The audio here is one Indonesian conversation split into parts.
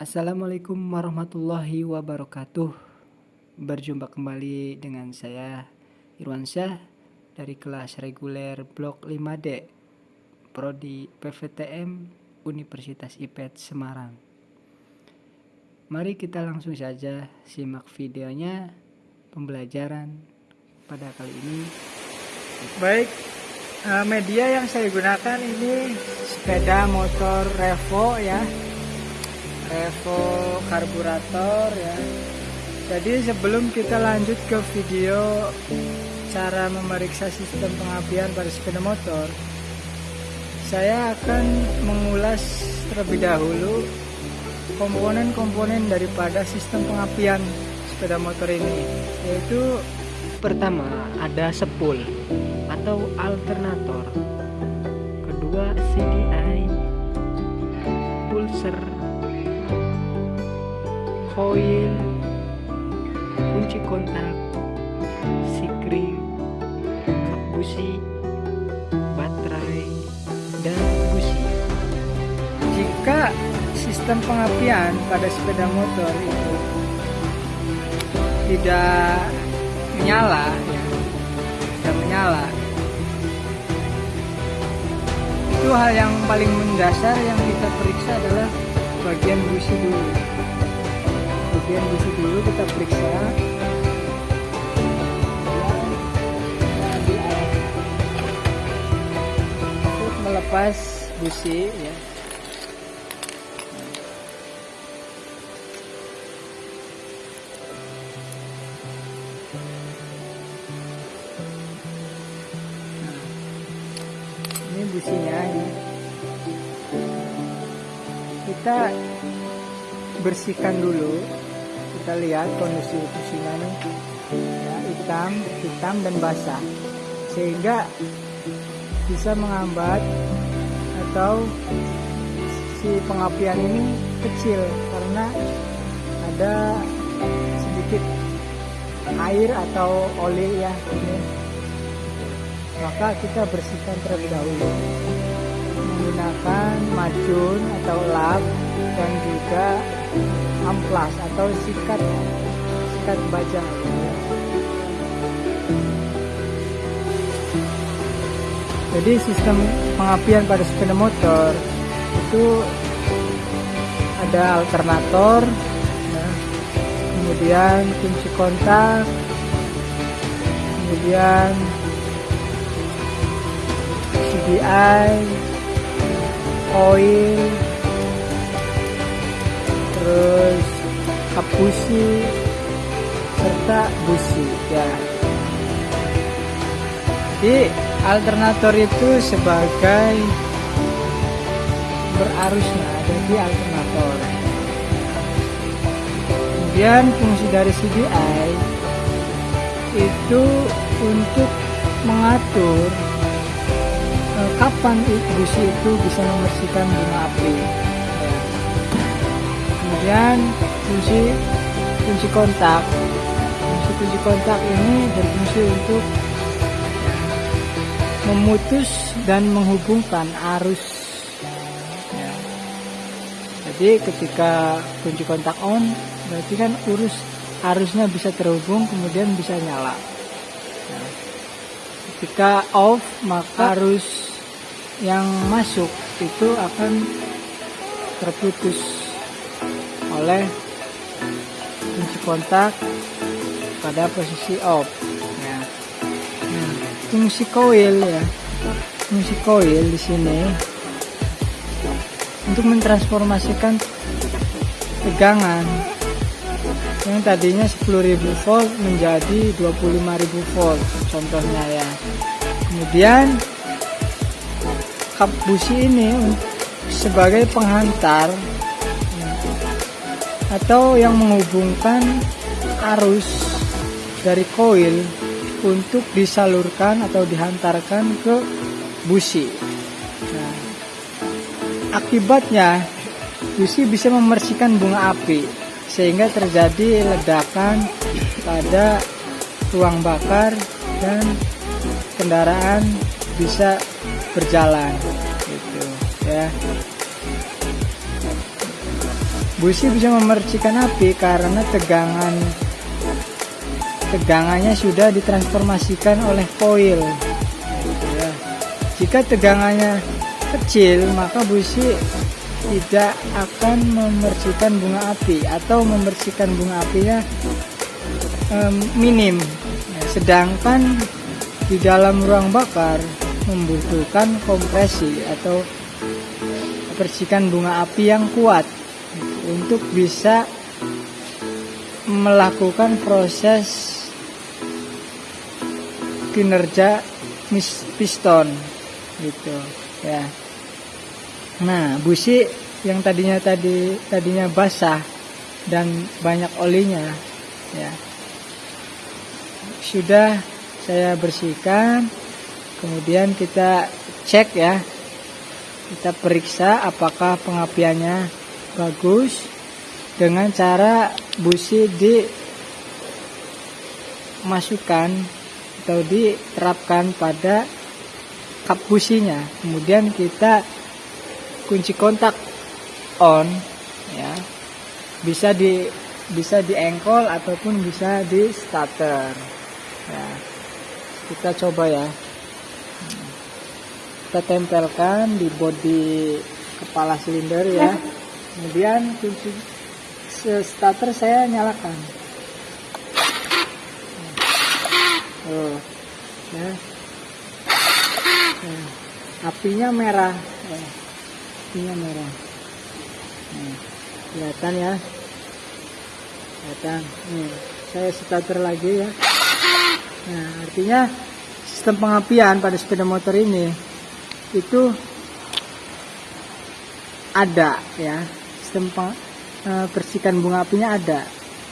Assalamualaikum warahmatullahi wabarakatuh. Berjumpa kembali dengan saya Irwansyah dari kelas reguler Blok 5D Prodi PVTM Universitas IPET Semarang. Mari kita langsung saja simak videonya pembelajaran pada kali ini. Baik, media yang saya gunakan ini sepeda motor Revo ya. Revo karburator ya. Jadi sebelum kita lanjut ke video cara memeriksa sistem pengapian pada sepeda motor, saya akan mengulas terlebih dahulu komponen-komponen daripada sistem pengapian sepeda motor ini. Yaitu pertama ada spool atau alternator, kedua CDI, pulser, koil, kunci kontak, sikring, kap busi, baterai, dan busi. Jika sistem pengapian pada sepeda motor itu tidak menyala, itu hal yang paling mendasar yang kita periksa adalah bagian busi dulu. Bagian busi dulu kita periksa. Untuk melepas busi ya. Ini businya ya. Kita bersihkan dulu. Kita lihat kondisi businya nih ya, hitam dan basah, sehingga bisa menghambat atau si pengapian ini kecil karena ada sedikit air atau oli ya ini. Maka kita bersihkan terlebih dahulu menggunakan macun atau lap dan juga amplas atau sikat baja. Jadi sistem pengapian pada sepeda motor itu ada alternator ya, kemudian kunci kontak, kemudian CDI, koil, terus kap busi serta busi ya. Jadi alternator itu sebagai berarusnya ada di alternator. Kemudian fungsi dari CDI itu untuk mengatur kapan busi itu bisa membersihkan bunga api. Kemudian kunci kontak. Kunci kontak ini berfungsi untuk memutus dan menghubungkan arus. Jadi ketika kunci kontak on, berarti kan arusnya bisa terhubung, kemudian bisa nyala. Ketika off, maka arus yang masuk itu akan terputus oleh kunci kontak pada posisi off ya. Fungsi koil ya, fungsi koil di sini untuk mentransformasikan tegangan yang tadinya 10.000 volt menjadi 25.000 volt contohnya ya. Kemudian kap busi ini sebagai penghantar atau yang menghubungkan arus dari koil untuk disalurkan atau dihantarkan ke busi. Nah, akibatnya busi bisa membersihkan bunga api sehingga terjadi ledakan pada ruang bakar dan kendaraan bisa berjalan gitu ya. Busi bisa memercikan api karena tegangannya sudah ditransformasikan oleh koil. Gitu ya. Jika tegangannya kecil, maka busi tidak akan memercikan bunga api atau memercikan bunga apinya minim. Sedangkan di dalam ruang bakar membutuhkan kompresi atau percikan bunga api yang kuat untuk bisa melakukan proses kinerja piston gitu ya. Nah, busi yang tadinya basah dan banyak olinya ya sudah saya bersihkan. Kemudian kita cek ya, kita periksa apakah pengapiannya bagus dengan cara busi dimasukkan atau diterapkan pada kap businya. Kemudian kita kunci kontak on ya, bisa di engkol ataupun bisa di starter ya. Kita coba ya, kita tempelkan di bodi kepala silinder ya. Kemudian kunci starter saya nyalakan. Ya. Apinya merah ya. Apinya merah. Kelihatan ya, kelihatan. Saya starter lagi ya. Nah, artinya sistem pengapian pada sepeda motor ini itu ada ya, sistem percikan bunga apinya ada.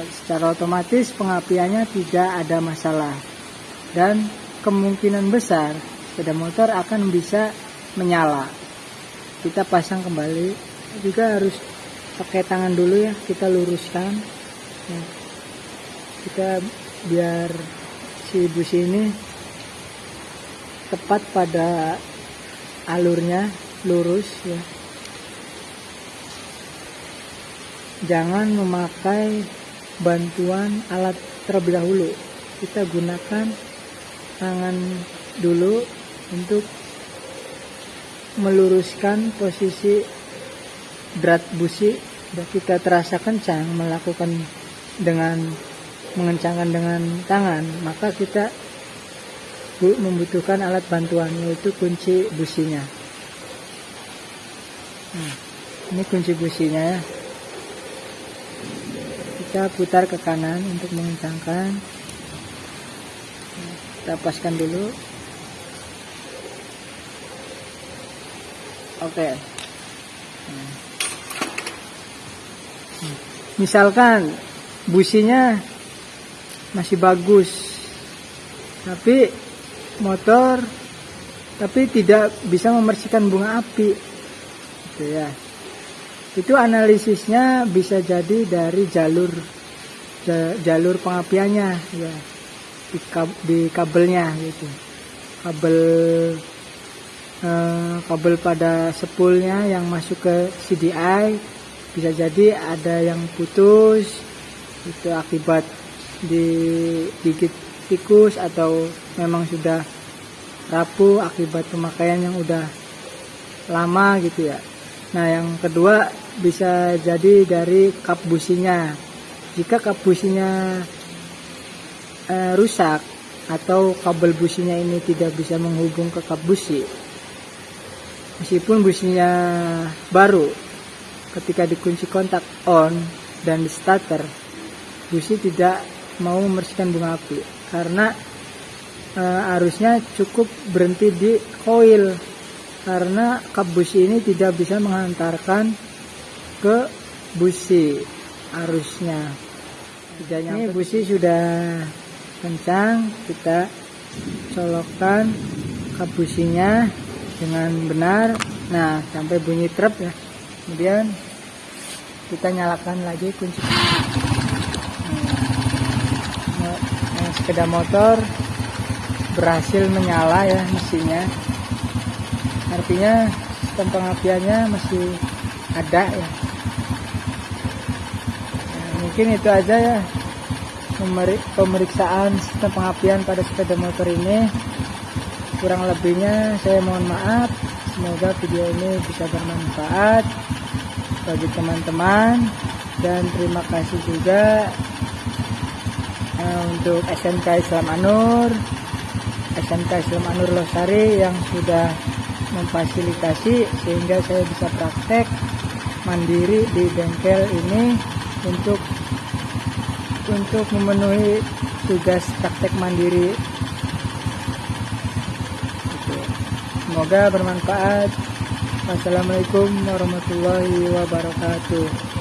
Secara otomatis pengapiannya tidak ada masalah dan kemungkinan besar sepeda motor akan bisa menyala. Kita pasang kembali, juga harus pakai tangan dulu ya, kita luruskan ya. Kita biar si busi ini tepat pada alurnya, lurus ya. Jangan memakai bantuan alat terlebih dahulu. Kita gunakan tangan dulu untuk meluruskan posisi drat busi. Sudah kita terasa kencang melakukan dengan mengencangkan dengan tangan, maka kita membutuhkan alat bantuan, yaitu kunci businya. Ini kunci businya ya. Kita putar ke kanan untuk mengencangkan. Kita paskan dulu. Oke. Misalkan businya masih bagus, tapi tidak bisa memercikan bunga api, gitu ya. Itu analisisnya bisa jadi dari jalur pengapiannya ya, di kabelnya gitu. Kabel pada spoolnya yang masuk ke CDI bisa jadi ada yang putus, itu akibat digigit tikus atau memang sudah rapuh akibat pemakaian yang udah lama gitu ya. Nah, yang kedua bisa jadi dari kap businya. Jika kap businya rusak atau kabel businya ini tidak bisa menghubung ke kap busi, meskipun businya baru, ketika dikunci kontak on dan di starter, busi tidak mau memercikan bunga api karena arusnya cukup berhenti di koil, karena kap busi ini tidak bisa menghantarkan ke busi arusnya. Ini busi sudah kencang, kita colokkan kap businya dengan benar. Nah, sampai bunyi trep ya. Kemudian kita nyalakan lagi kunci. Sepeda motor berhasil menyala ya mesinnya. Artinya sistem pengapiannya masih ada ya. Mungkin itu aja ya pemeriksaan sistem pengapian pada sepeda motor ini. Kurang lebihnya saya mohon maaf. Semoga video ini bisa bermanfaat bagi teman-teman, dan terima kasih juga untuk SMK Islam Anur Losari yang sudah memfasilitasi sehingga saya bisa praktek mandiri di bengkel ini untuk memenuhi tugas praktek mandiri. Semoga bermanfaat. Wassalamualaikum warahmatullahi wabarakatuh.